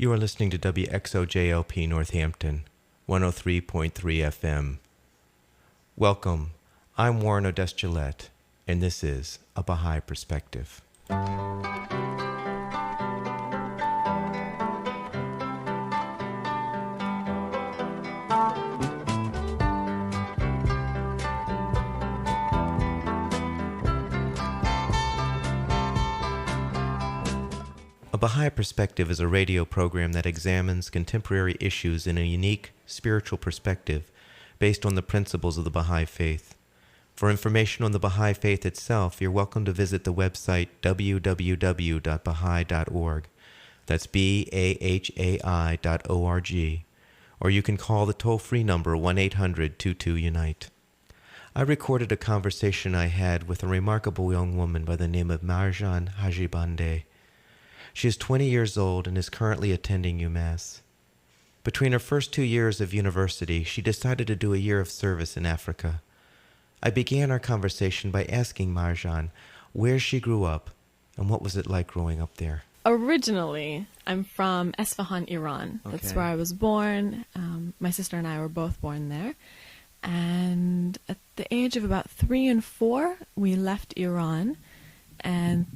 You are listening to WXOJLP Northampton, 103.3 FM. Welcome. I'm Warren Odess-Gillette, and this is A Baha'i Perspective. A Baha'i Perspective is a radio program that examines contemporary issues in a unique spiritual perspective based on the principles of the Baha'i faith. For information on the Baha'i faith itself, you're welcome to visit the website www.baha'i.org. That's BAHAI.org. Or you can call the toll-free number 1-800-22-UNITE. I recorded a conversation I had with a remarkable young woman by the name of Marjan Hajibandeh. She is 20 years old and is currently attending UMASS. Between her first 2 years of university, she decided to do a year of service in Africa. I began our conversation by asking Marjan where she grew up and what was it like growing up there. Originally, I'm from Isfahan, Iran. Okay. That's where I was born. My sister and I were both born there. And at the age of about 3 and 4, we left Iran and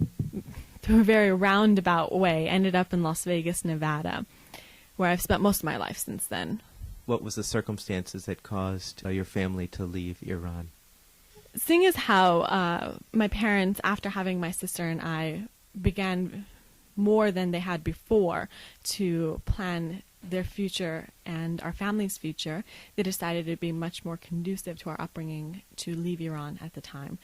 through a very roundabout way, ended up in Las Vegas, Nevada, where I've spent most of my life since then. What was the circumstances that caused your family to leave Iran? Seeing as how my parents, after having my sister and I, began more than they had before to plan their future and our family's future, they decided it would be much more conducive to our upbringing to leave Iran at the time.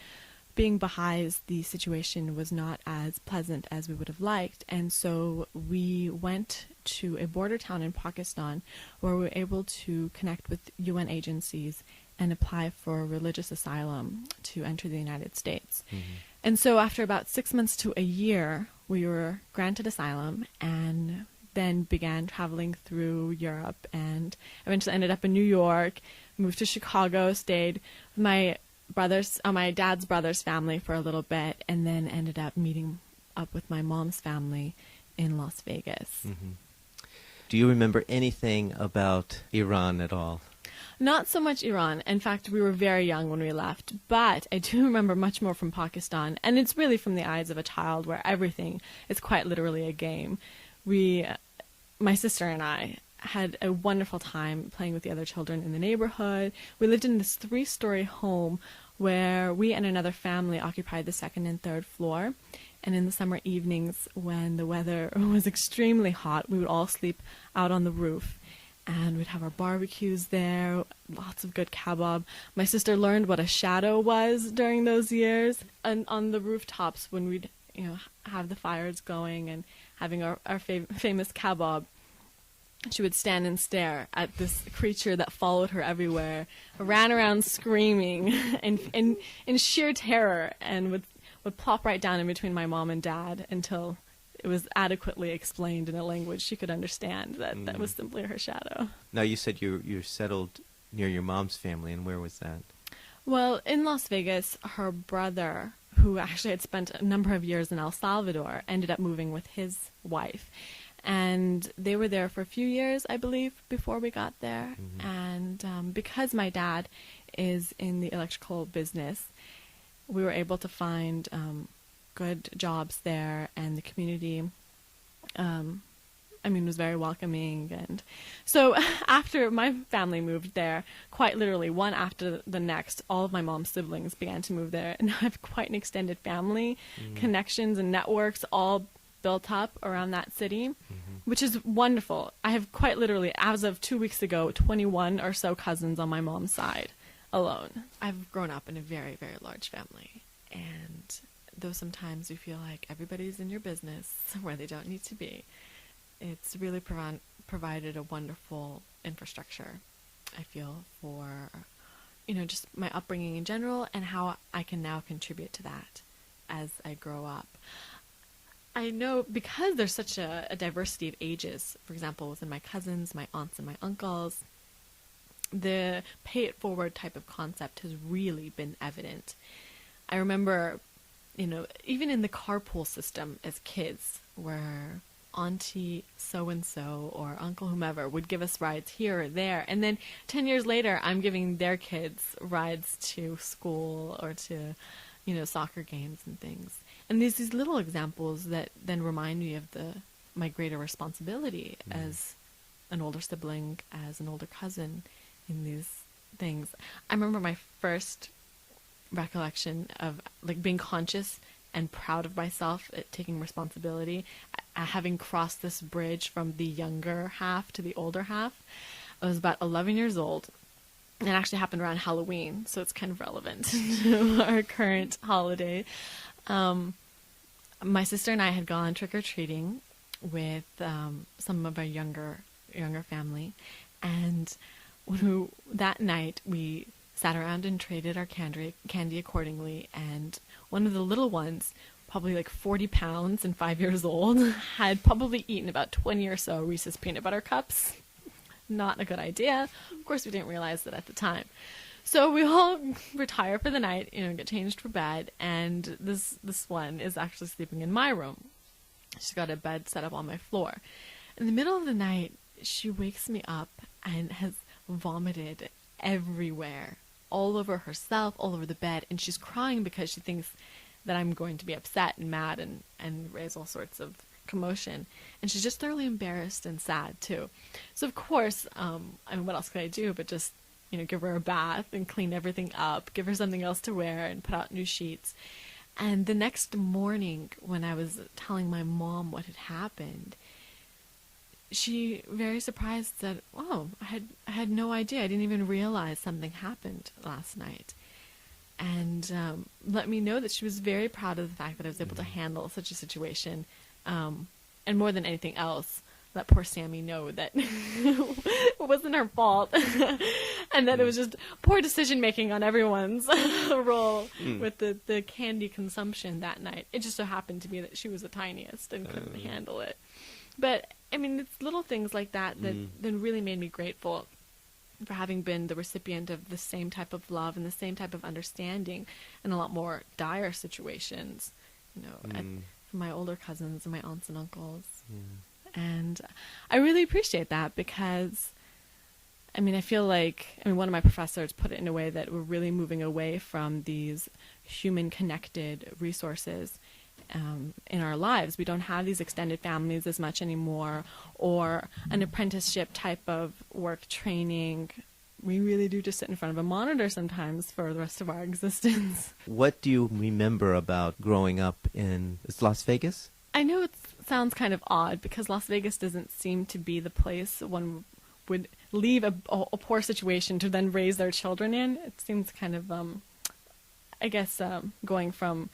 Being Baha'is, the situation was not as pleasant as we would have liked, and so we went to a border town in Pakistan where we were able to connect with UN agencies and apply for religious asylum to enter the United States. Mm-hmm. And so after about 6 months to a year, we were granted asylum and then began traveling through Europe and eventually ended up in New York, moved to Chicago, stayed with my dad's brother's family for a little bit, and then ended up meeting up with my mom's family in Las Vegas. Mm-hmm. Do you remember anything about Iran at all? Not so much Iran. In fact, we were very young when we left, but I do remember much more from Pakistan, and it's really from the eyes of a child where everything is quite literally a game. My sister and I had a wonderful time playing with the other children in the neighborhood. We lived in this 3-story home where we and another family occupied the 2nd and 3rd floor. And in the summer evenings, when the weather was extremely hot, we would all sleep out on the roof. And we'd have our barbecues there, lots of good kebab. My sister learned what a shadow was during those years. And on the rooftops, when we'd have the fires going and having our famous kebab, she would stand and stare at this creature that followed her everywhere, ran around screaming in sheer terror, and would plop right down in between my mom and dad until it was adequately explained in a language she could understand that that was simply her shadow. Now, you said you're settled near your mom's family, and where was that? Well, in Las Vegas, her brother, who actually had spent a number of years in El Salvador, ended up moving with his wife. And they were there for a few years, I believe, before we got there. Mm-hmm. And because my dad is in the electrical business, we were able to find good jobs there, and the community, was very welcoming. And so after my family moved there, quite literally one after the next, all of my mom's siblings began to move there. And I have quite an extended family, connections and networks all built up around that city, which is wonderful. I have quite literally, as of 2 weeks ago, 21 or so cousins on my mom's side alone. I've grown up in a very, very large family, and though sometimes you feel like everybody's in your business where they don't need to be, it's really provided a wonderful infrastructure, I feel, for just my upbringing in general and how I can now contribute to that as I grow up. I know because there's such a diversity of ages, for example, within my cousins, my aunts, and my uncles, the pay-it-forward type of concept has really been evident. I remember, even in the carpool system as kids, where Auntie so-and-so or Uncle whomever would give us rides here or there. And then 10 years later, I'm giving their kids rides to school or to, soccer games and things. And there's these little examples that then remind me of my greater responsibility as an older sibling, as an older cousin in these things. I remember my first recollection of like being conscious and proud of myself at taking responsibility, having crossed this bridge from the younger half to the older half. I was about 11 years old. It actually happened around Halloween, so it's kind of relevant to our current holiday. My sister and I had gone trick-or-treating with some of our younger family, and that night we sat around and traded our candy accordingly, and one of the little ones, probably like 40 pounds and 5 years old, had probably eaten about 20 or so Reese's peanut butter cups. Not a good idea. Of course, we didn't realize that at the time. So we all retire for the night, get changed for bed, and this one is actually sleeping in my room. She's got a bed set up on my floor. In the middle of the night, she wakes me up and has vomited everywhere, all over herself, all over the bed, and she's crying because she thinks that I'm going to be upset and mad and raise all sorts of commotion. And she's just thoroughly embarrassed and sad too. So of course, what else could I do but just, give her a bath and clean everything up, give her something else to wear and put out new sheets. And the next morning when I was telling my mom what had happened, she, very surprised, said, "Oh, I had no idea. I didn't even realize something happened last night." And let me know that she was very proud of the fact that I was able to handle such a situation. And more than anything else, let poor Sammy know that it wasn't her fault. And that it was just poor decision-making on everyone's role with the candy consumption that night. It just so happened to be that she was the tiniest and couldn't handle it. But, it's little things like that then really made me grateful for having been the recipient of the same type of love and the same type of understanding in a lot more dire situations, from my older cousins and my aunts and uncles. Yeah. And I really appreciate that because, I feel like, one of my professors put it in a way that we're really moving away from these human-connected resources in our lives. We don't have these extended families as much anymore, or an apprenticeship type of work training. We really do just sit in front of a monitor sometimes for the rest of our existence. What do you remember about growing up in Las Vegas? I know it sounds kind of odd because Las Vegas doesn't seem to be the place one would leave a poor situation to then raise their children in. It seems kind of, going from,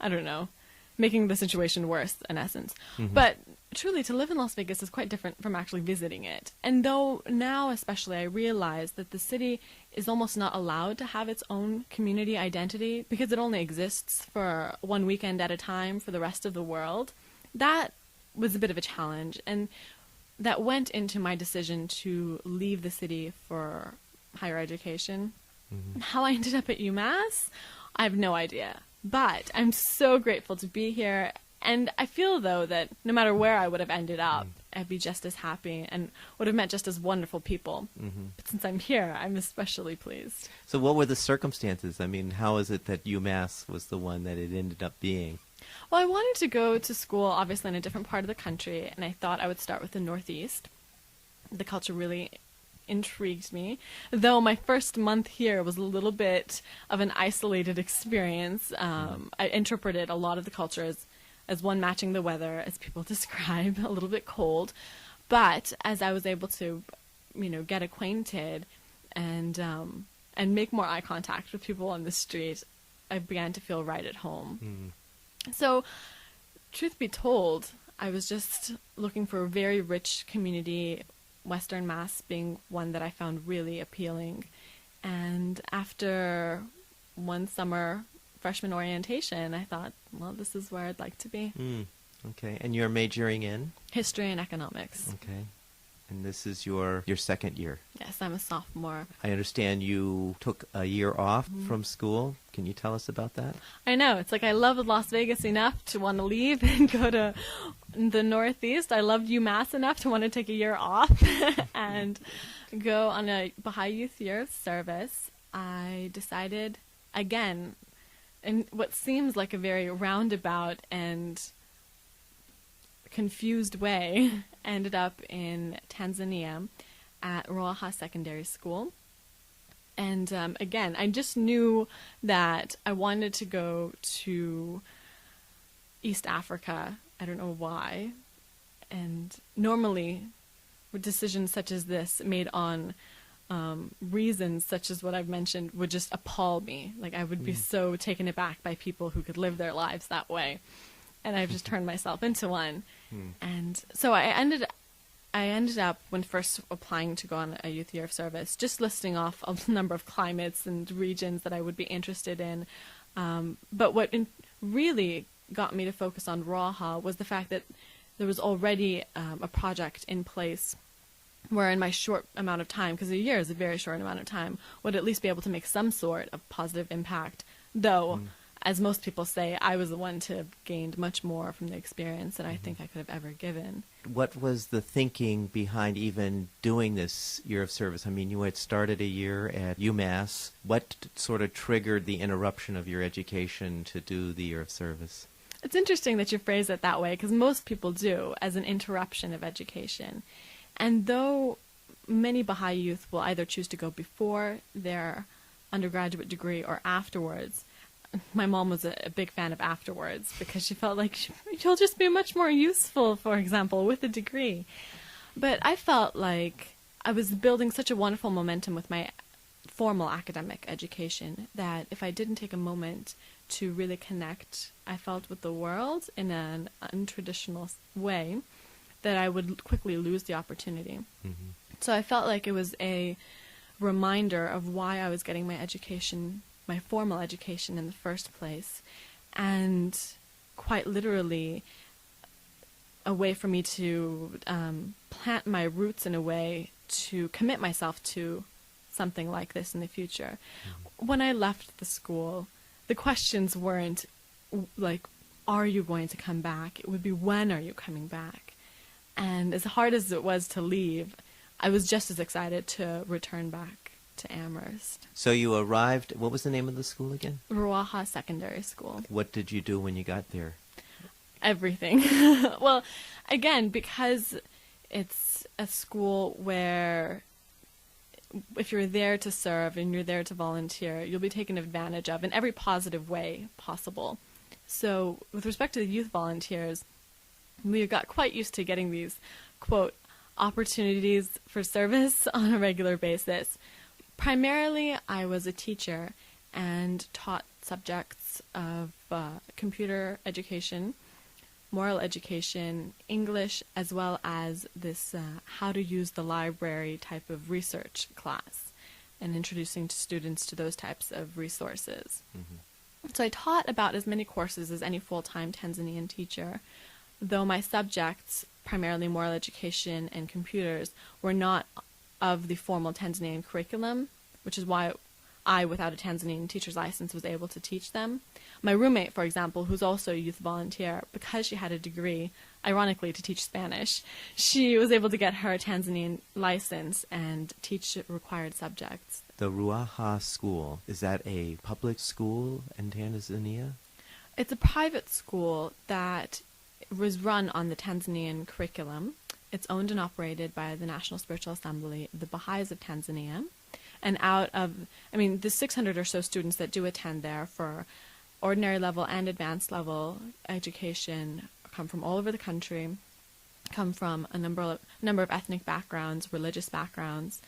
I don't know, making the situation worse in essence. Mm-hmm. But truly, to live in Las Vegas is quite different from actually visiting it. And though now especially I realize that the city is almost not allowed to have its own community identity because it only exists for one weekend at a time for the rest of the world, that was a bit of a challenge. And that went into my decision to leave the city for higher education. Mm-hmm. How I ended up at UMASS, I have no idea. But I'm so grateful to be here. And I feel, though, that no matter where I would have ended up, I'd be just as happy and would have met just as wonderful people. Mm-hmm. But since I'm here, I'm especially pleased. So what were the circumstances? How is it that UMass was the one that it ended up being? Well, I wanted to go to school, obviously, in a different part of the country, and I thought I would start with the Northeast. The culture really intrigued me, though my first month here was a little bit of an isolated experience. I interpreted a lot of the culture as one matching the weather, as people describe, a little bit cold. But as I was able to, get acquainted and make more eye contact with people on the street, I began to feel right at home. So, truth be told, I was just looking for a very rich community, Western Mass being one that I found really appealing. And after one summer freshman orientation, I thought, well, this is where I'd like to be. Okay. And you're majoring in? History and economics. Okay. And this is your second year. Yes, I'm a sophomore. I understand you took a year off from school. Can you tell us about that? I know. It's like I loved Las Vegas enough to want to leave and go to the Northeast. I loved UMASS enough to want to take a year off and go on a Baha'i Youth Year of Service. I decided, again, in what seems like a very roundabout and confused way, ended up in Tanzania at Ruaha Secondary School. And again, I just knew that I wanted to go to East Africa. I don't know why. And normally, decisions such as this made on reasons such as what I've mentioned would just appall me. Like, I would be so taken aback by people who could live their lives that way. And I've just turned myself into one. And so I ended up, when first applying to go on a youth year of service, just listing off a number of climates and regions that I would be interested in. But what really got me to focus on Ruaha was the fact that there was already a project in place where in my short amount of time, because a year is a very short amount of time, would at least be able to make some sort of positive impact, though as most people say, I was the one to have gained much more from the experience than I think I could have ever given. What was the thinking behind even doing this year of service? I mean, you had started a year at UMass. What sort of triggered the interruption of your education to do the year of service? It's interesting that you phrase it that way, because most people do, as an interruption of education. And though many Baha'i youth will either choose to go before their undergraduate degree or afterwards, my mom was a big fan of afterwards because she felt like she'll just be much more useful, for example, with a degree. But I felt like I was building such a wonderful momentum with my formal academic education that if I didn't take a moment to really connect, I felt, with the world in an untraditional way, that I would quickly lose the opportunity. So I felt like it was a reminder of why I was getting my education, my formal education, in the first place, and quite literally a way for me to plant my roots in a way to commit myself to something like this in the future. When I left the school, the questions weren't like, are you going to come back? It would be, when are you coming back? And as hard as it was to leave, I was just as excited to return back to Amherst. So you arrived, what was the name of the school again? Ruaha Secondary School. What did you do when you got there? Everything. Well, again, because it's a school where if you're there to serve and you're there to volunteer, you'll be taken advantage of in every positive way possible. So with respect to the youth volunteers, we got quite used to getting these, quote, opportunities for service on a regular basis. Primarily, I was a teacher and taught subjects of computer education, moral education, English, as well as this how to use the library type of research class, and introducing students to those types of resources. So I taught about as many courses as any full-time Tanzanian teacher, though my subjects, primarily moral education and computers, were not of the formal Tanzanian curriculum, which is why I, without a Tanzanian teacher's license, was able to teach them. My roommate, for example, who's also a youth volunteer, because she had a degree, ironically, to teach Spanish, she was able to get her Tanzanian license and teach required subjects. The Ruaha School, is that a public school in Tanzania? It's a private school that was run on the Tanzanian curriculum. It's owned and operated by the National Spiritual Assembly, the Baha'is of Tanzania. And out of, the 600 or so students that do attend there for ordinary level and advanced level education come from all over the country, come from a number of ethnic backgrounds, religious backgrounds.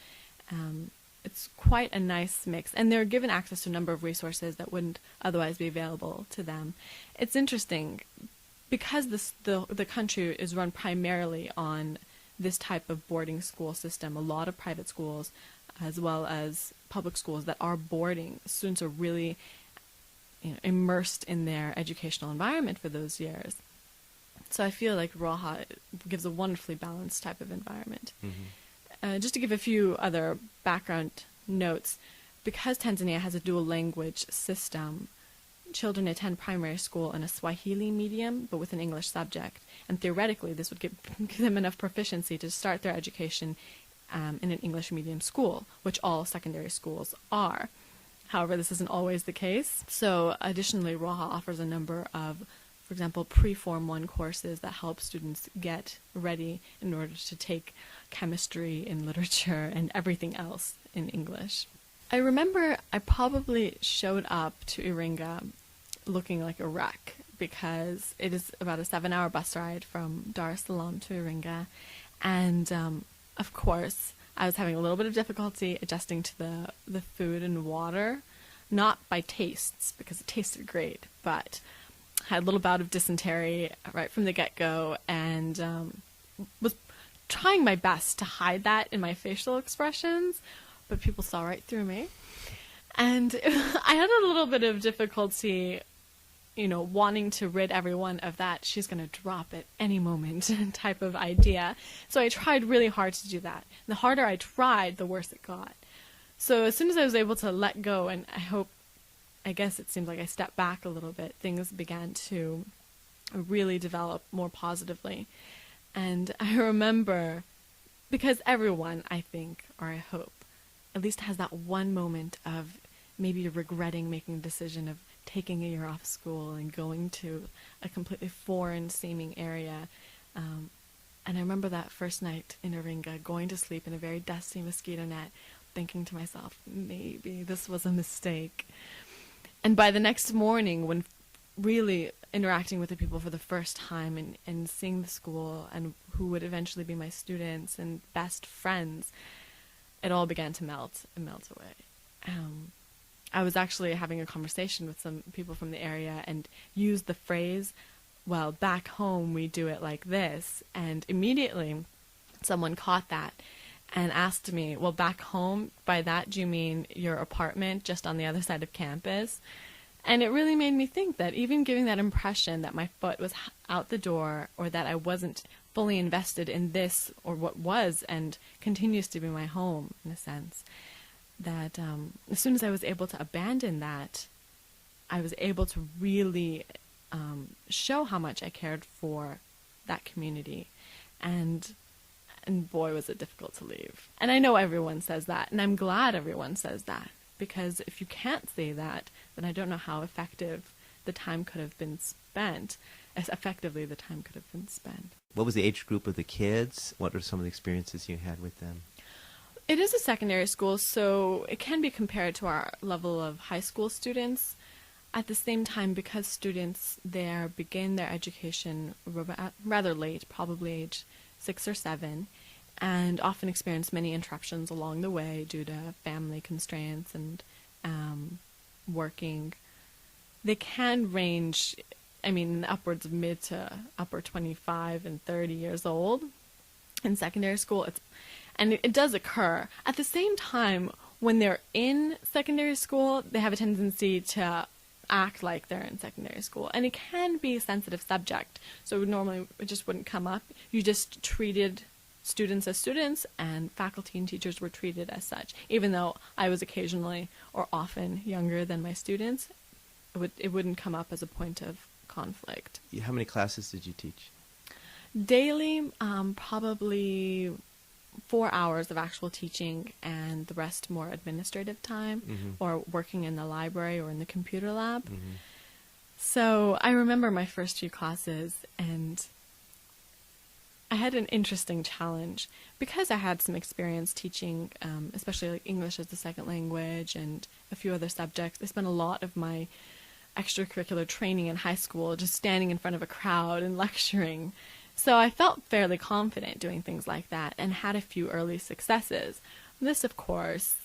It's quite a nice mix, and they're given access to a number of resources that wouldn't otherwise be available to them. It's interesting, because the country is run primarily on this type of boarding school system. A lot of private schools, as well as public schools that are boarding, students are really immersed in their educational environment for those years. So I feel like Roha gives a wonderfully balanced type of environment. Just to give a few other background notes, because Tanzania has a dual language system, children attend primary school in a Swahili medium, but with an English subject. And theoretically, this would give them enough proficiency to start their education in an English medium school, which all secondary schools are. However, this isn't always the case. So additionally, Roha offers a number of, for example, pre-Form 1 courses that help students get ready in order to take chemistry and literature and everything else in English. I remember I probably showed up to Iringa looking like a wreck, because it is about a 7-hour bus ride from Dar es Salaam to Iringa. And of course, I was having a little bit of difficulty adjusting to the food and water, not by tastes, because it tasted great, but had a little bout of dysentery right from the get-go, and was trying my best to hide that in my facial expressions, but people saw right through me. And I had a little bit of difficulty, wanting to rid everyone of that she's going to drop at any moment type of idea. So I tried really hard to do that. The harder I tried, the worse it got. So as soon as I was able to let go, and I guess it seems like I stepped back a little bit, things began to really develop more positively. And I remember, because everyone, I think, or I hope, at least has that one moment of maybe regretting making a decision of taking a year off school and going to a completely foreign seeming area. And I remember that first night in Iringa, going to sleep in a very dusty mosquito net, thinking to myself, maybe this was a mistake. And by the next morning, when really interacting with the people for the first time and seeing the school and who would eventually be my students and best friends, it all began to melt away. I was actually having a conversation with some people from the area and used the phrase, well, back home we do it like this. And immediately someone caught that and asked me, well, back home, by that do you mean your apartment just on the other side of campus? And it really made me think that even giving that impression that my foot was out the door, or that I wasn't fully invested in this or what was and continues to be my home, in a sense, that as soon as I was able to abandon that, I was able to really show how much I cared for that community. And boy, was it difficult to leave. And I know everyone says that, and I'm glad everyone says that, because if you can't say that, then I don't know how effective the time could have been spent, as effectively the time could have been spent. What was the age group of the kids? What are some of the experiences you had with them? It is a secondary school, so it can be compared to our level of high school students. At the same time, because students there begin their education rather late, probably age 6 or 7, and often experience many interruptions along the way due to family constraints and working, they can range, upwards of mid to upper 25 and 30 years old in secondary school. And it does occur. At the same time, when they're in secondary school, they have a tendency to act like they're in secondary school. And it can be a sensitive subject. So normally it just wouldn't come up. You just treated students as students, and faculty and teachers were treated as such. Even though I was occasionally or often younger than my students, it wouldn't come up as a point of conflict. How many classes did you teach? Daily, probably 4 hours of actual teaching, and the rest more administrative time, or working in the library or in the computer lab. So I remember my first few classes, and I had an interesting challenge because I had some experience teaching, especially like English as a second language and a few other subjects. I spent a lot of my extracurricular training in high school just standing in front of a crowd and lecturing. So I felt fairly confident doing things like that and had a few early successes. This, of course,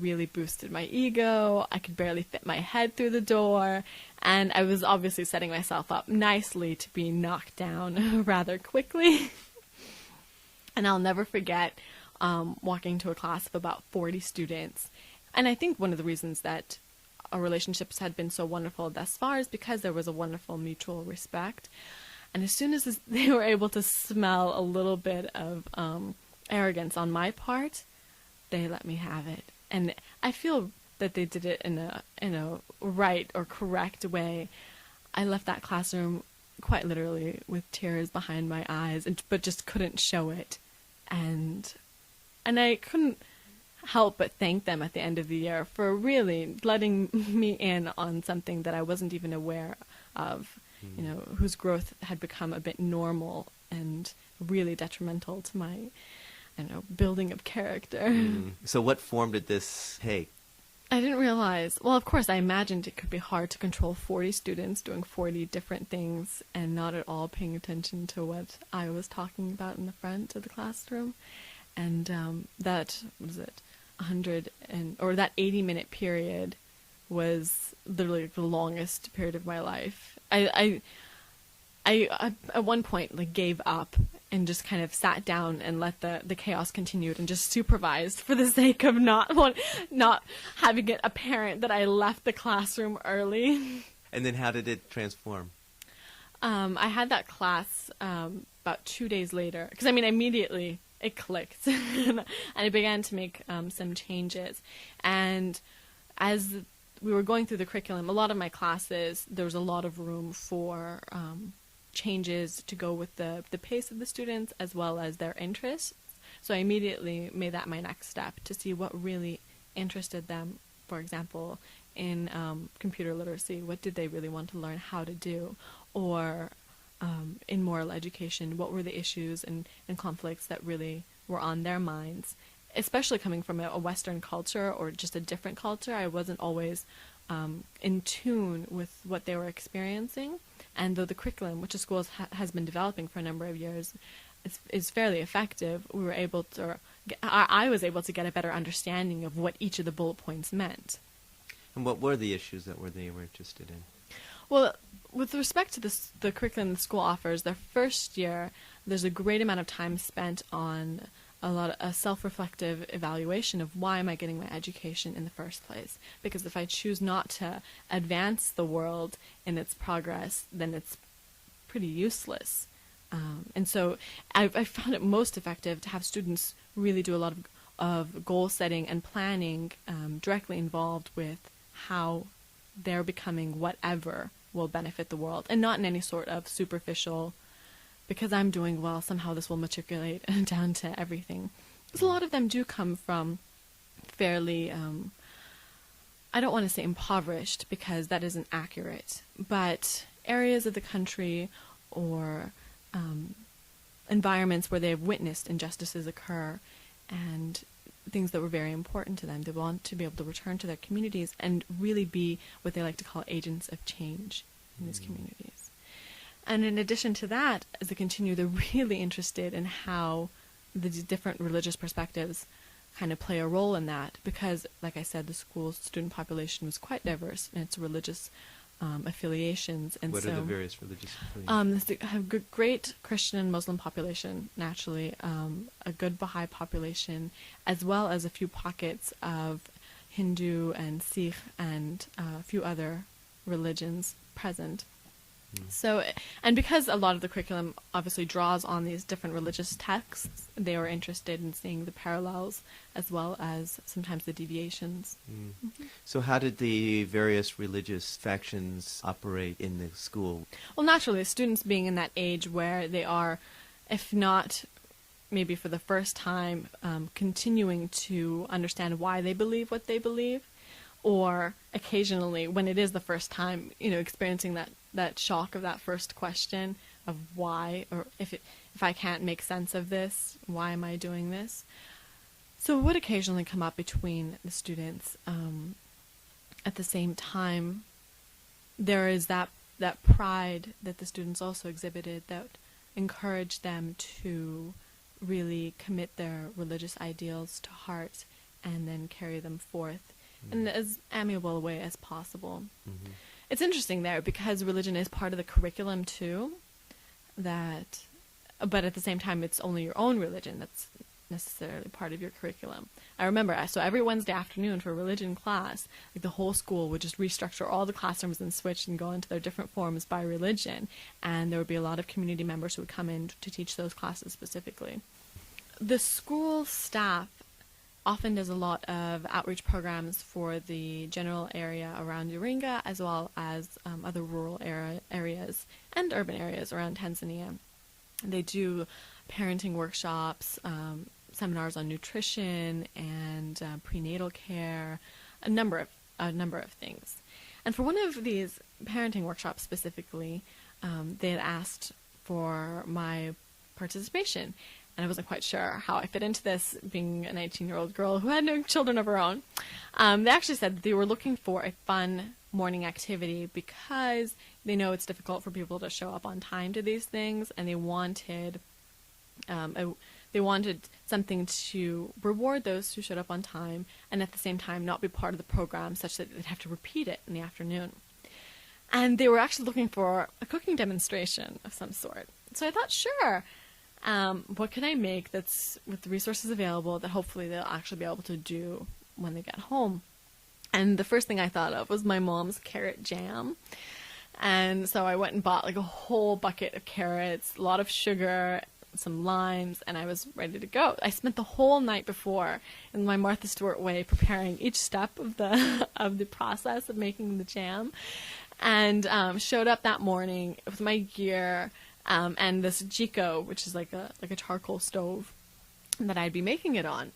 really boosted my ego. I could barely fit my head through the door, and I was obviously setting myself up nicely to be knocked down rather quickly. And I'll never forget walking to a class of about 40 students. And I think one of the reasons that our relationships had been so wonderful thus far is because there was a wonderful mutual respect. And as soon as they were able to smell a little bit of arrogance on my part, they let me have it. And I feel that they did it in a right or correct way. I left that classroom quite literally with tears behind my eyes, but just couldn't show it. And I couldn't help but thank them at the end of the year for really letting me in on something that I wasn't even aware of, whose growth had become a bit normal and really detrimental to my, building of character. So what form did this take? I didn't realize. Well, of course, I imagined it could be hard to control 40 students doing 40 different things and not at all paying attention to what I was talking about in the front of the classroom. And that, was it, 80-minute period was literally the longest period of my life. I at one point gave up and just kind of sat down and let the chaos continue and just supervised for the sake of not having it apparent that I left the classroom early. And then how did it transform? I had that class about 2 days later, because immediately it clicked and I began to make some changes. And as we were going through the curriculum, a lot of my classes, there was a lot of room for changes to go with the pace of the students as well as their interests. So I immediately made that my next step to see what really interested them. For example, in computer literacy, what did they really want to learn how to do? Or in moral education, what were the issues and conflicts that really were on their minds? Especially coming from a Western culture or just a different culture, I wasn't always in tune with what they were experiencing. And though the curriculum, which the school has been developing for a number of years, is fairly effective, we were able to, or I was able to get a better understanding of what each of the bullet points meant. And what were the issues that they were interested in? Well, with respect to the curriculum the school offers, their first year, there's a great amount of time spent on a self-reflective evaluation of why am I getting my education in the first place. Because if I choose not to advance the world in its progress, then it's pretty useless. And so I found it most effective to have students really do a lot of goal setting and planning directly involved with how they're becoming whatever will benefit the world, and not in any sort of superficial, because I'm doing well, somehow this will matriculate down to everything. Because a lot of them do come from fairly, I don't want to say impoverished, because that isn't accurate, but areas of the country or environments where they've witnessed injustices occur and things that were very important to them. They want to be able to return to their communities and really be what they like to call agents of change in these communities. And in addition to that, as they continue, they're really interested in how the different religious perspectives kind of play a role in that, because, like I said, the school's student population was quite diverse in its religious affiliations. And what so, are the various religious affiliations? They have a great Christian and Muslim population, naturally, a good Baha'i population, as well as a few pockets of Hindu and Sikh and a few other religions present. So, and because a lot of the curriculum obviously draws on these different religious texts, they were interested in seeing the parallels as well as sometimes the deviations. So how did the various religious factions operate in the school? Well, naturally, students being in that age where they are, if not maybe for the first time, continuing to understand why they believe what they believe, or occasionally, when it is the first time, experiencing that shock of that first question of why, or if I can't make sense of this, why am I doing this? So it would occasionally come up between the students. At the same time, there is that pride that the students also exhibited that encouraged them to really commit their religious ideals to heart and then carry them forth in as amiable a way as possible. It's interesting there because religion is part of the curriculum too, but at the same time it's only your own religion that's necessarily part of your curriculum. I remember, so every Wednesday afternoon for religion class, like the whole school would just restructure all the classrooms and switch and go into their different forms by religion. And there would be a lot of community members who would come in to teach those classes specifically. The school staff often does a lot of outreach programs for the general area around Iringa, as well as other rural areas and urban areas around Tanzania. They do parenting workshops, seminars on nutrition and prenatal care, a number of things. And for one of these parenting workshops specifically, they had asked for my participation. And I wasn't quite sure how I fit into this, being a 19-year-old girl who had no children of her own. They actually said that they were looking for a fun morning activity because they know it's difficult for people to show up on time to these things, and they wanted something to reward those who showed up on time, and at the same time not be part of the program such that they'd have to repeat it in the afternoon. And they were actually looking for a cooking demonstration of some sort. So I thought, sure. What can I make that's with the resources available that hopefully they'll actually be able to do when they get home? And the first thing I thought of was my mom's carrot jam. And so I went and bought like a whole bucket of carrots, a lot of sugar, some limes, and I was ready to go. I spent the whole night before in my Martha Stewart way preparing each step of the process of making the jam, and showed up that morning with my gear. And this jiko, which is like a charcoal stove that I'd be making it on.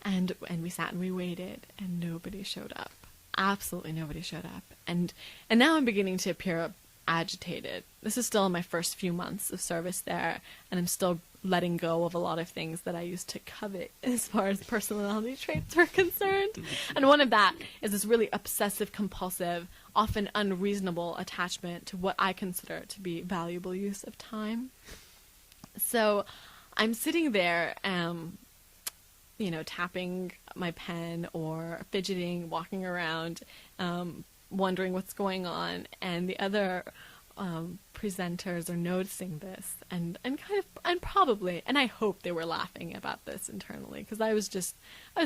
And we sat and we waited, and nobody showed up. Absolutely nobody showed up. And now I'm beginning to appear agitated. This is still in my first few months of service there, and I'm still letting go of a lot of things that I used to covet as far as personality traits were concerned. And one of that is this really obsessive compulsive, often unreasonable attachment to what I consider to be valuable use of time. So I'm sitting there, tapping my pen or fidgeting, walking around, wondering what's going on, and the other presenters are noticing this, and probably, and I hope they were laughing about this internally, because I was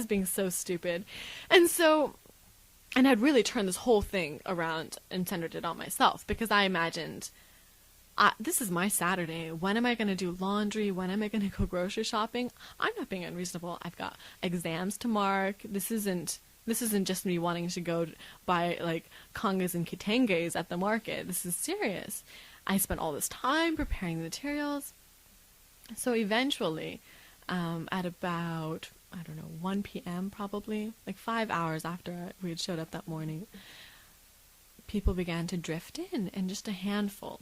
being so stupid. And I'd really turned this whole thing around and centered it on myself, because I imagined, this is my Saturday. When am I going to do laundry? When am I going to go grocery shopping? I'm not being unreasonable. I've got exams to mark. This isn't just me wanting to go buy like congas and kitenges at the market. This is serious. I spent all this time preparing the materials. So eventually, at about, 1 p.m. probably, like 5 hours after we had showed up that morning, people began to drift in just a handful.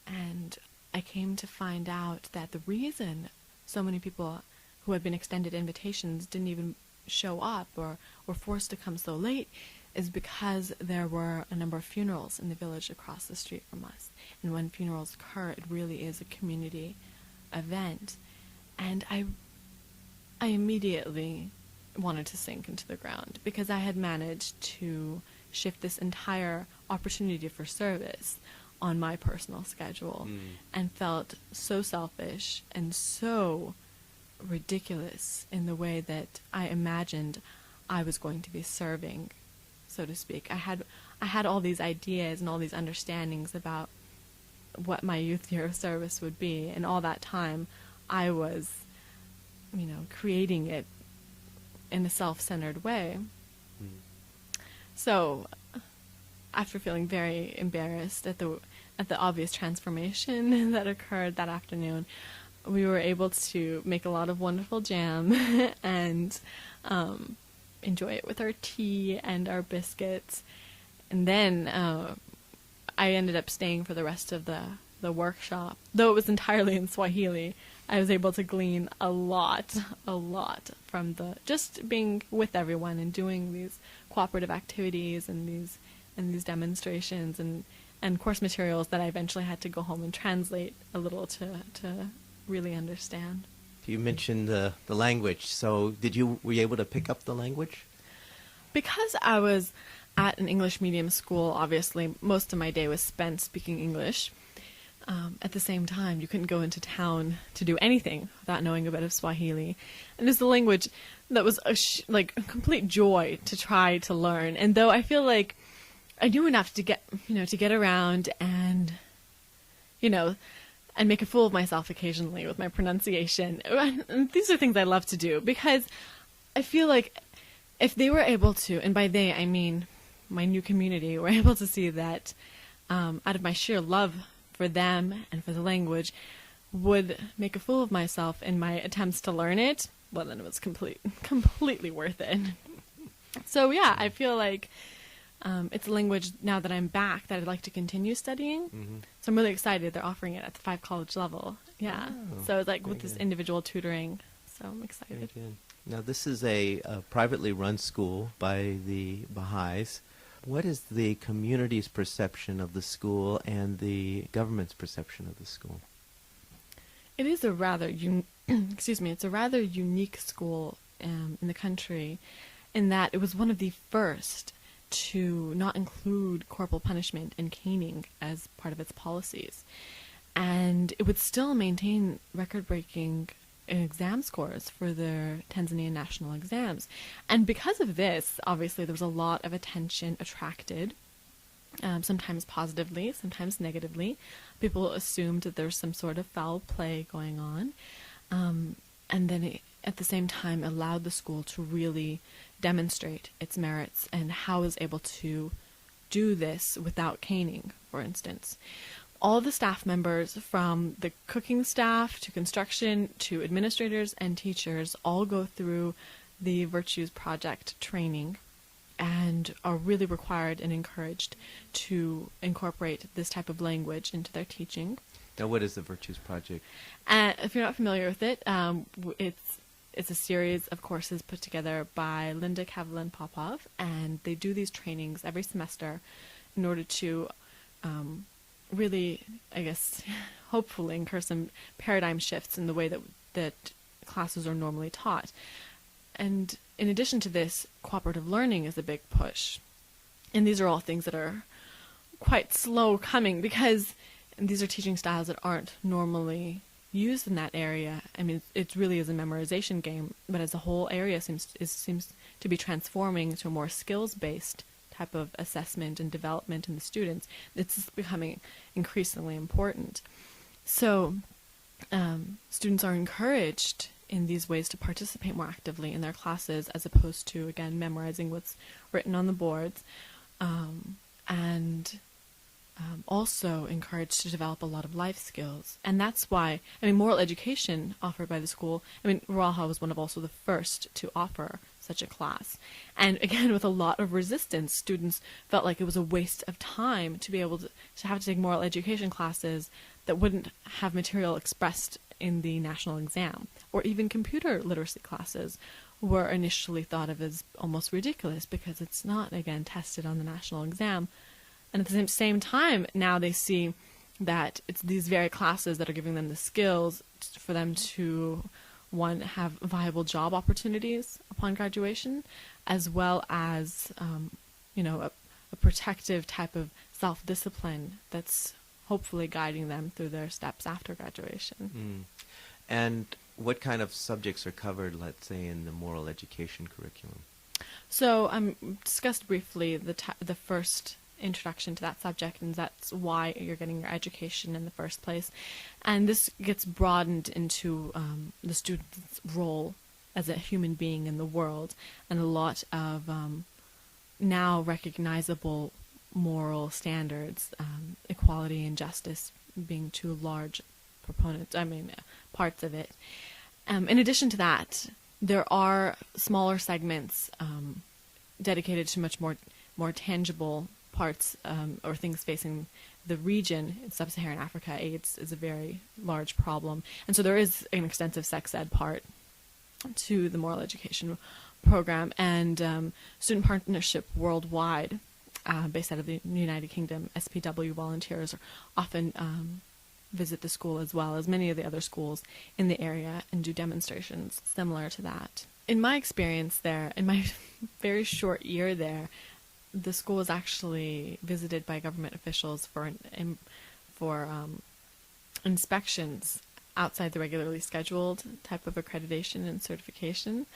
And I came to find out that the reason so many people who had been extended invitations didn't even show up or were forced to come so late is because there were a number of funerals in the village across the street from us. And when funerals occur, it really is a community event. And I immediately wanted to sink into the ground, because I had managed to shift this entire opportunity for service on my personal schedule, and felt so selfish and so ridiculous in the way that I imagined I was going to be serving, so to speak. I had all these ideas and all these understandings about what my youth year of service would be, and all that time I was, creating it in a self-centered way. So, after feeling very embarrassed at the obvious transformation that occurred that afternoon, we were able to make a lot of wonderful jam and enjoy it with our tea and our biscuits. And then I ended up staying for the rest of the workshop. Though it was entirely in Swahili, I was able to glean a lot from just being with everyone and doing these cooperative activities and these demonstrations and course materials that I eventually had to go home and translate a little to really understand. You mentioned the language. So were you able to pick up the language? Because I was at an English medium school, obviously most of my day was spent speaking English. At the same time, you couldn't go into town to do anything without knowing a bit of Swahili. And it's a language that was like a complete joy to try to learn. And though I feel like I knew enough to get around and, and make a fool of myself occasionally with my pronunciation. And these are things I love to do because I feel like if they were able to, and by they I mean my new community, were able to see that out of my sheer love for them and for the language, would make a fool of myself in my attempts to learn it, well, then it was completely worth it. So yeah, I feel like it's a language now that I'm back that I'd like to continue studying. Mm-hmm. So I'm really excited they're offering it at the 5 college level. Yeah. Oh, so it's like with this individual tutoring. So I'm excited. Very good. Now this is a privately run school by the Baha'is. What is the community's perception of the school and the government's perception of the school? It is a rather it's a rather unique school in the country, in that it was one of the first to not include corporal punishment and caning as part of its policies, and it would still maintain record-breaking exam scores for their Tanzanian national exams. And because of this, obviously there was a lot of attention attracted, sometimes positively, sometimes negatively. People assumed that there was some sort of foul play going on, and then it, at the same time, allowed the school to really demonstrate its merits and how it was able to do this without caning, for instance. All the staff members, from the cooking staff to construction to administrators and teachers, all go through the Virtues Project training and are really required and encouraged to incorporate this type of language into their teaching. Now, what is the Virtues Project? If you're not familiar with it, it's a series of courses put together by Linda Kavlin Popov, and they do these trainings every semester in order to really, I guess, hopefully incur some paradigm shifts in the way that classes are normally taught. And in addition to this, cooperative learning is a big push. And these are all things that are quite slow coming, because these are teaching styles that aren't normally used in that area. I mean, it really is a memorization game, but as a whole area seems to be transforming into a more skills-based type of assessment and development in the students. It's becoming increasingly important. So students are encouraged in these ways to participate more actively in their classes, as opposed to, again, memorizing what's written on the boards, and also encouraged to develop a lot of life skills. And that's why, moral education offered by the school, Raha was one of also the first to offer such a class. And again, with a lot of resistance, students felt like it was a waste of time to be able to have to take moral education classes that wouldn't have material expressed in the national exam. Or even computer literacy classes were initially thought of as almost ridiculous because it's not, again, tested on the national exam. And at the same time, now they see that it's these very classes that are giving them the skills for them to, one, have viable job opportunities upon graduation, as well as, a protective type of self-discipline that's hopefully guiding them through their steps after graduation. Mm. And what kind of subjects are covered, let's say, in the moral education curriculum? So discussed briefly the first introduction to that subject, and that's why you're getting your education in the first place. And this gets broadened into the student's role as a human being in the world, and a lot of now recognizable moral standards, equality and justice being two large parts of it. In addition to that, there are smaller segments dedicated to much more tangible parts or things facing the region. In sub-Saharan Africa, AIDS is a very large problem, and so there is an extensive sex ed part to the moral education program. And student partnership worldwide, based out of the United Kingdom, SPW volunteers often visit the school, as well as many of the other schools in the area, and do demonstrations similar to that. In my experience there, in my very short year there, the school was actually visited by government officials for inspections outside the regularly scheduled type of accreditation and certification.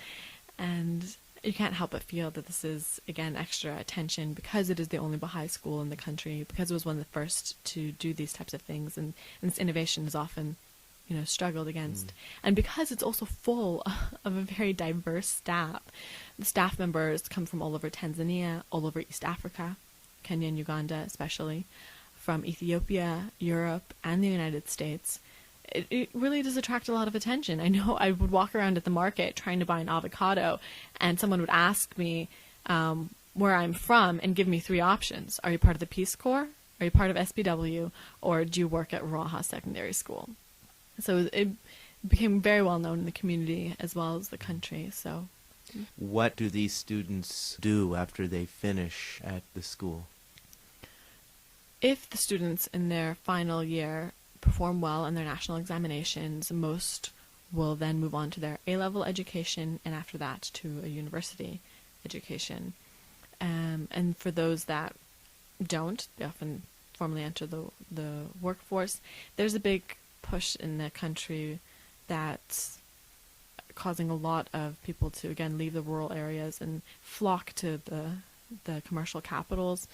And you can't help but feel that this is, again, extra attention because it is the only Baha'i school in the country, because it was one of the first to do these types of things, and this innovation is often, struggled against. And because it's also full of a very diverse staff. The staff members come from all over Tanzania, all over East Africa, Kenya and Uganda especially, from Ethiopia, Europe, and the United States. It really does attract a lot of attention. I know I would walk around at the market trying to buy an avocado, and someone would ask me where I'm from and give me 3 options. Are you part of the Peace Corps? Are you part of SBW? Or do you work at Raha Secondary School? So it became very well known in the community as well as the country. So, what do these students do after they finish at the school? If the students in their final year perform well in their national examinations, most will then move on to their A-level education, and after that to a university education. And for those that don't, they often formally enter the workforce. There's a big push in the country that's causing a lot of people to, again, leave the rural areas and flock to the commercial capitals,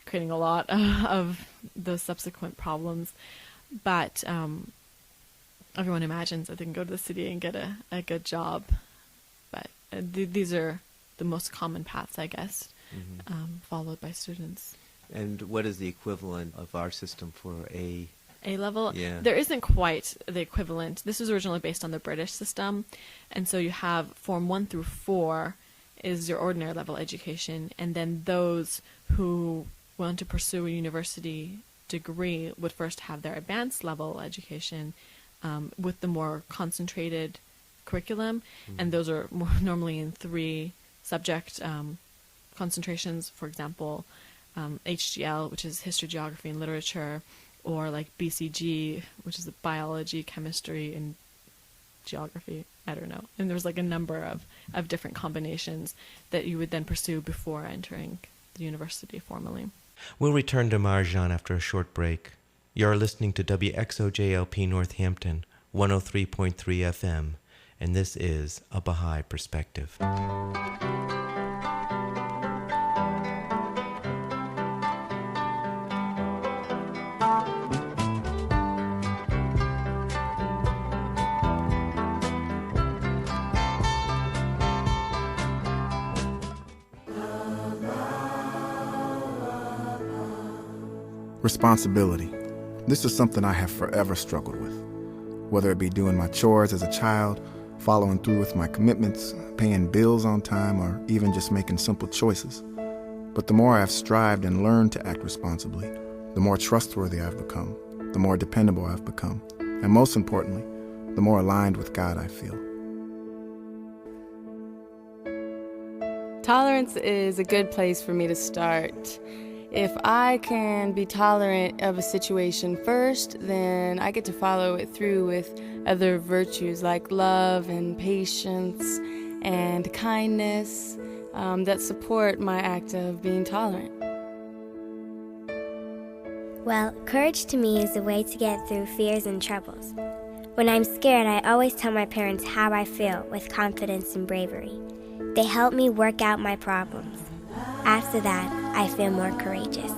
creating a lot of the subsequent problems. But everyone imagines that they can go to the city and get a good job. But these are the most common paths, I guess, followed by students. And what is the equivalent of our system for A-level? Yeah. There isn't quite the equivalent. This was originally based on the British system. And so you have Form 1 through 4 is your ordinary level education. And then those who want to pursue a university degree would first have their advanced level education with the more concentrated curriculum, and those are more normally in 3 subject concentrations. For example, HGL, which is history, geography, and literature, or like BCG, which is biology, chemistry, and geography. I don't know. And there's like a number of different combinations that you would then pursue before entering the university formally. We'll return to Marjan after a short break. You're listening to WXOJLP Northampton, 103.3 FM, and this is A Baha'i Perspective. Responsibility. This is something I have forever struggled with. Whether it be doing my chores as a child, following through with my commitments, paying bills on time, or even just making simple choices. But the more I've strived and learned to act responsibly, the more trustworthy I've become, the more dependable I've become, and most importantly, the more aligned with God I feel. Tolerance is a good place for me to start. If I can be tolerant of a situation first, then I get to follow it through with other virtues like love and patience and kindness that support my act of being tolerant. Well, courage to me is a way to get through fears and troubles. When I'm scared, I always tell my parents how I feel with confidence and bravery. They help me work out my problems. After that, I feel more courageous.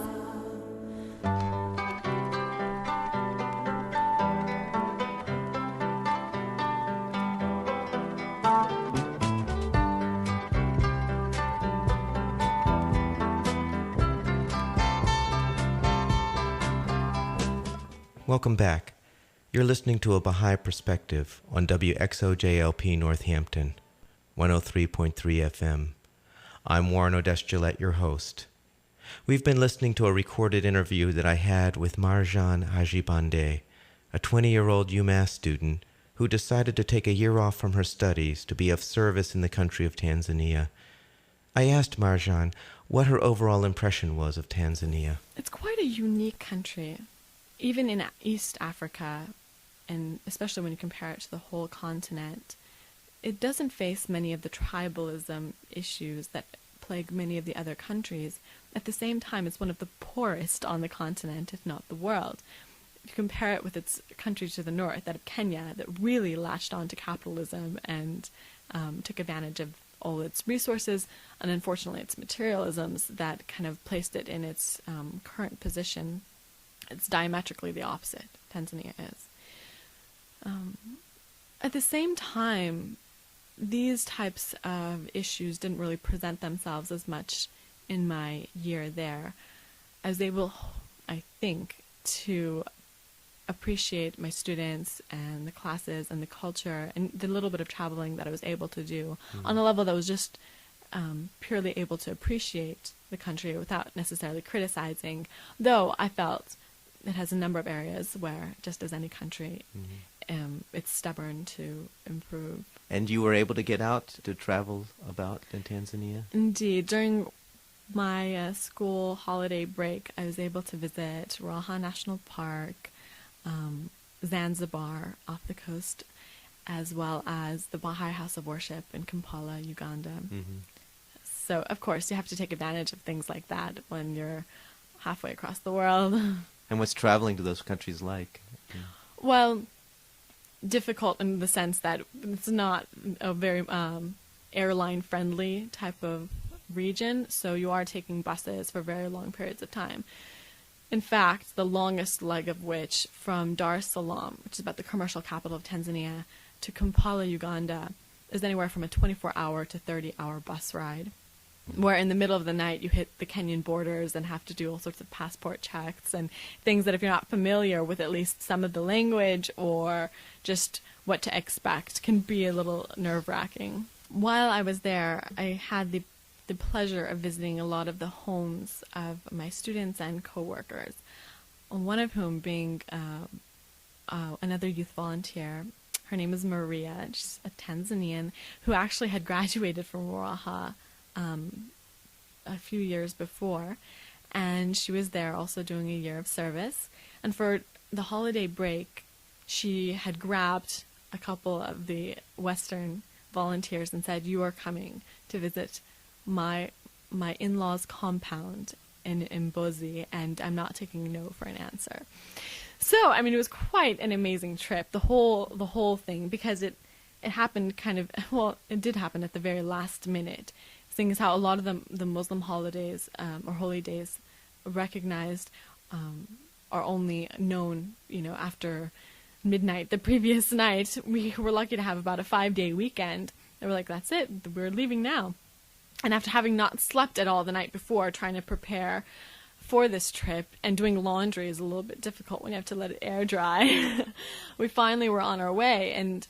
Welcome back. You're listening to A Baha'i Perspective on WXOJLP Northampton, 103.3 FM. I'm Warren Odess-Gillette, your host. We've been listening to a recorded interview that I had with Marjan Hajibandeh, a 20-year-old UMASS student who decided to take a year off from her studies to be of service in the country of Tanzania. I asked Marjan what her overall impression was of Tanzania. It's quite a unique country. Even in East Africa, and especially when you compare it to the whole continent, it doesn't face many of the tribalism issues that plague many of the other countries. At the same time, it's one of the poorest on the continent, if not the world. if you compare it with its country to the north, that of Kenya, that really latched on to capitalism and took advantage of all its resources, and unfortunately its materialisms that kind of placed it in its current position, it's diametrically the opposite. Tanzania is. At the same time, these types of issues didn't really present themselves as much in my year there. I was able, I think, to appreciate my students and the classes and the culture and the little bit of traveling that I was able to do on a level that was just purely able to appreciate the country without necessarily criticizing, though I felt it has a number of areas where, just as any country, it's stubborn to improve. And you were able to get out to travel about in Tanzania? Indeed. During my school holiday break, I was able to visit Ruaha National Park, Zanzibar off the coast, as well as the Baha'i House of Worship in Kampala, Uganda. So, of course, you have to take advantage of things like that when you're halfway across the world. And what's traveling to those countries like? Well, difficult in the sense that it's not a very airline-friendly type of region, so you are taking buses for very long periods of time. In fact, the longest leg of which from Dar es Salaam, which is about the commercial capital of Tanzania, to Kampala, Uganda, is anywhere from a 24-hour to 30-hour bus ride, where in the middle of the night you hit the Kenyan borders and have to do all sorts of passport checks and things that if you're not familiar with at least some of the language or just what to expect can be a little nerve-wracking. While I was there, I had the pleasure of visiting a lot of the homes of my students and co-workers, one of whom being another youth volunteer. Her name is Maria. She's a Tanzanian who actually had graduated from Ruaha a few years before, and she was there also doing a year of service. And for the holiday break, she had grabbed a couple of the Western volunteers and said, "You are coming to visit my in-laws' compound in Mbozi, and I'm not taking no for an answer." So, I mean, it was quite an amazing trip, the whole thing, because it happened kind of, well, it did happen at the very last minute. Seeing as how a lot of the Muslim holidays or holy days recognized are only known, after midnight the previous night. We were lucky to have about a 5-day weekend. They were like, that's it, we're leaving now. And after having not slept at all the night before, trying to prepare for this trip, and doing laundry is a little bit difficult when you have to let it air dry, we finally were on our way. And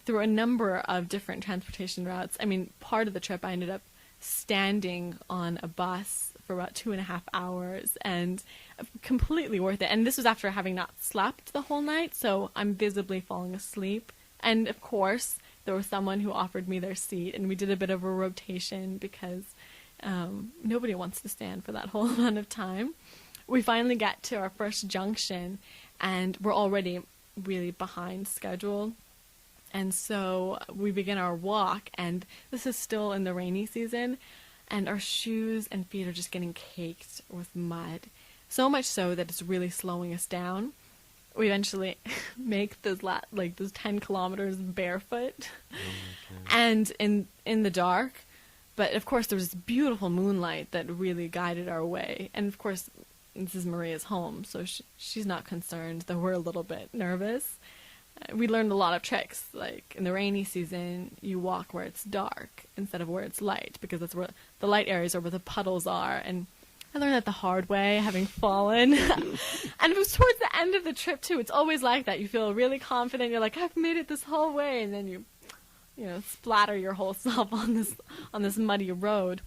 through a number of different transportation routes, I mean, part of the trip I ended up standing on a bus for about 2.5 hours, and completely worth it. And this was after having not slept the whole night, so I'm visibly falling asleep. And of course, there was someone who offered me their seat, and we did a bit of a rotation because nobody wants to stand for that whole amount of time. We finally get to our first junction, and we're already really behind schedule. And so we begin our walk, and this is still in the rainy season, and our shoes and feet are just getting caked with mud. So much so that it's really slowing us down. We eventually make those 10 kilometers barefoot, and in the dark. But of course, there was this beautiful moonlight that really guided our way. And of course, this is Maria's home, so she's not concerned, though we're a little bit nervous. We learned a lot of tricks, like in the rainy season, you walk where it's dark instead of where it's light, because that's where the light areas are where the puddles are. And I learned that the hard way, having fallen. And it was towards the end of the trip, too. It's always like that. You feel really confident. You're like, I've made it this whole way. And then you splatter your whole self on this muddy road.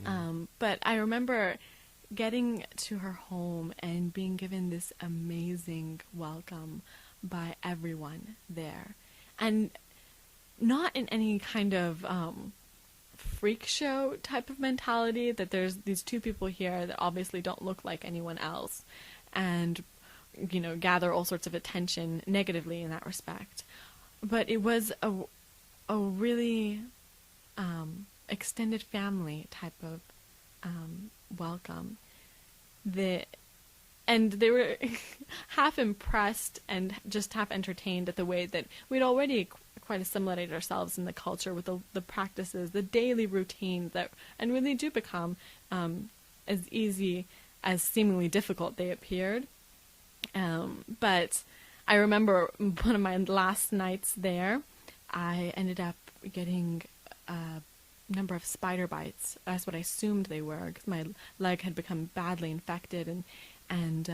Yeah. But I remember getting to her home and being given this amazing welcome by everyone there. And not in any kind of freak show type of mentality, that there's these two people here that obviously don't look like anyone else and gather all sorts of attention negatively in that respect. But it was a really extended family type of welcome. And they were half impressed and just half entertained at the way that we'd already quite assimilated ourselves in the culture with the practices, the daily routines that, and really do become as easy as seemingly difficult they appeared. But I remember one of my last nights there, I ended up getting a number of spider bites. That's what I assumed they were, because my leg had become badly infected, and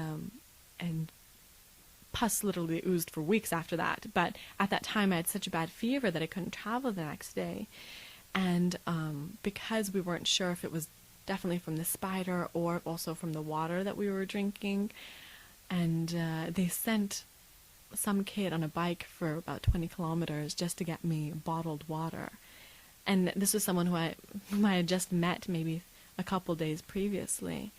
pus literally oozed for weeks after that. But at that time I had such a bad fever that I couldn't travel the next day. And because we weren't sure if it was definitely from the spider or also from the water that we were drinking, and they sent some kid on a bike for about 20 kilometers just to get me bottled water. And this was someone whom I had just met maybe a couple days previously.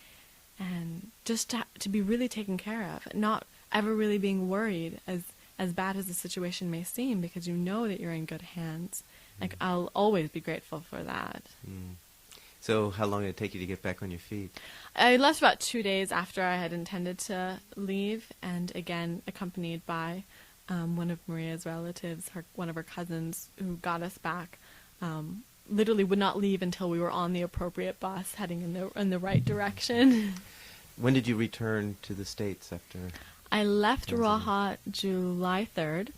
And just to be really taken care of, not ever really being worried as bad as the situation may seem, because you know that you're in good hands. Like, I'll always be grateful for that. So how long did it take you to get back on your feet? I left about 2 days after I had intended to leave, and again accompanied by one of Maria's relatives, one of her cousins, who got us back. Literally would not leave until we were on the appropriate bus heading in the right direction. When did you return to the States after? I left Raha July 3rd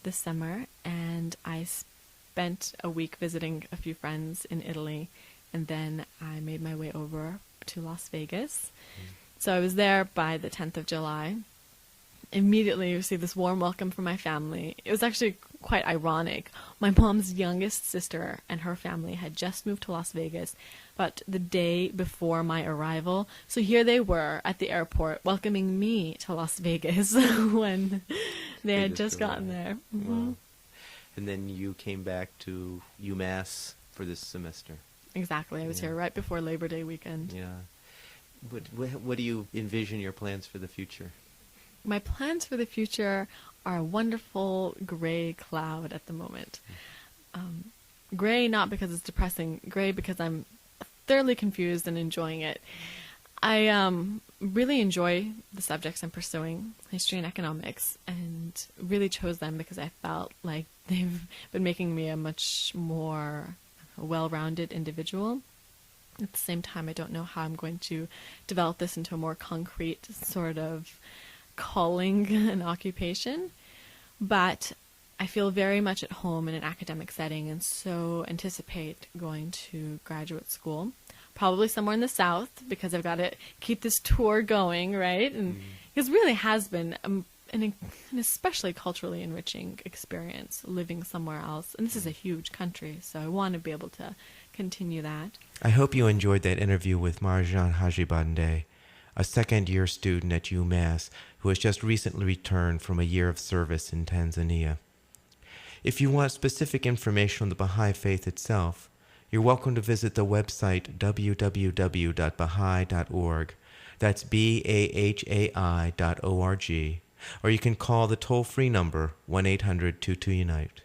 this summer, and I spent a week visiting a few friends in Italy, and then I made my way over to Las Vegas. So I was there by the 10th of July. Immediately received this warm welcome from my family. It was actually quite ironic. My mom's youngest sister and her family had just moved to Las Vegas, but the day before my arrival. So here they were at the airport welcoming me to Las Vegas when they had just gotten there. Wow. And then you came back to UMASS for this semester. Exactly. I was here right before Labor Day weekend. Yeah. What do you envision your plans for the future? My plans for the future are a wonderful gray cloud at the moment. Gray not because it's depressing, gray because I'm thoroughly confused and enjoying it. I really enjoy the subjects I'm pursuing, history and economics, and really chose them because I felt like they've been making me a much more well-rounded individual. At the same time, I don't know how I'm going to develop this into a more concrete sort of calling and occupation, but I feel very much at home in an academic setting, and so anticipate going to graduate school, probably somewhere in the South, because I've got to keep this tour going, right? And it really has been an especially culturally enriching experience living somewhere else, and this is a huge country, so I want to be able to continue that. I hope you enjoyed that interview with Marjan Hajibandeh, a second-year student at UMass who has just recently returned from a year of service in Tanzania. If you want specific information on the Baha'i faith itself, you're welcome to visit the website www.baha'i.org. That's BAHAI.org. Or you can call the toll-free number 1-800-22-UNITE.